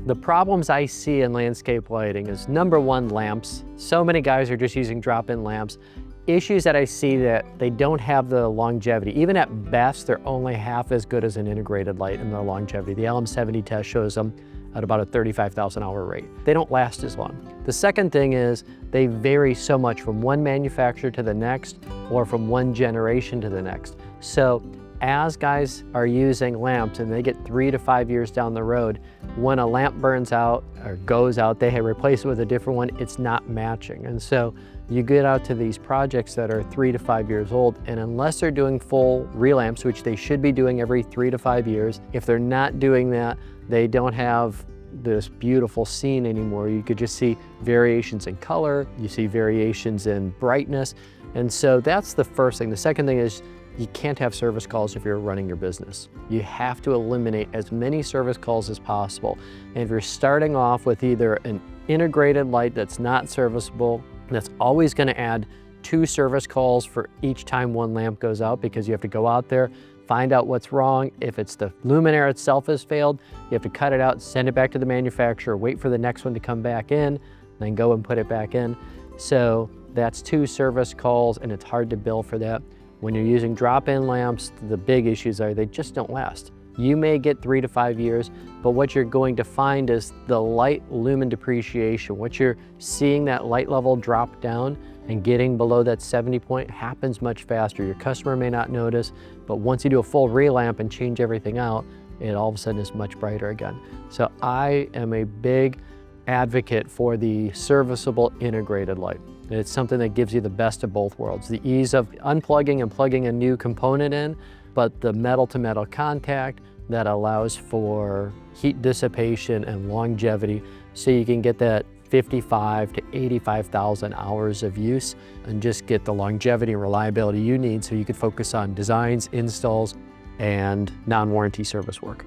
The problems I see in landscape lighting is number one, lamps. So many guys are just using drop-in lamps. Issues that I see that they don't have the longevity. Even at best, they're only half as good as an integrated light in their longevity. The LM70 test shows them at about a 35,000 hour rate. They don't last as long. The second thing is they vary so much from one manufacturer to the next or from one generation to the next. So as guys are using lamps and they get 3 to 5 years down the road, when a lamp burns out or goes out, they replace it with a different one, it's not matching. And so you get out to these projects that are 3 to 5 years old, and unless they're doing full relamps, which they should be doing every 3 to 5 years, if they're not doing that, they don't have this beautiful scene anymore. You could just see variations in color, you see variations in brightness, and so that's the first thing. The second thing is you can't have service calls if you're running your business. You have to eliminate as many service calls as possible. And if you're starting off with either an integrated light that's not serviceable, that's always going to add 2 service calls for each time one lamp goes out, because you have to go out there, find out what's wrong. If it's the luminaire itself has failed, you have to cut it out, send it back to the manufacturer, wait for the next one to come back in, then go and put it back in. So that's 2 service calls, and it's hard to bill for that. When you're using drop-in lamps, the big issues are they just don't last. You may get 3 to 5 years, but what you're going to find is the light lumen depreciation. What you're seeing, that light level drop down and getting below that 70 point happens much faster. Your customer may not notice, but once you do a full relamp and change everything out, it all of a sudden is much brighter again. So I am a big advocate for the serviceable integrated light. It's something that gives you the best of both worlds. The ease of unplugging and plugging a new component in, but the metal-to-metal contact that allows for heat dissipation and longevity, so you can get that 55 to 85,000 hours of use and just get the longevity and reliability you need so you can focus on designs, installs, and non-warranty service work.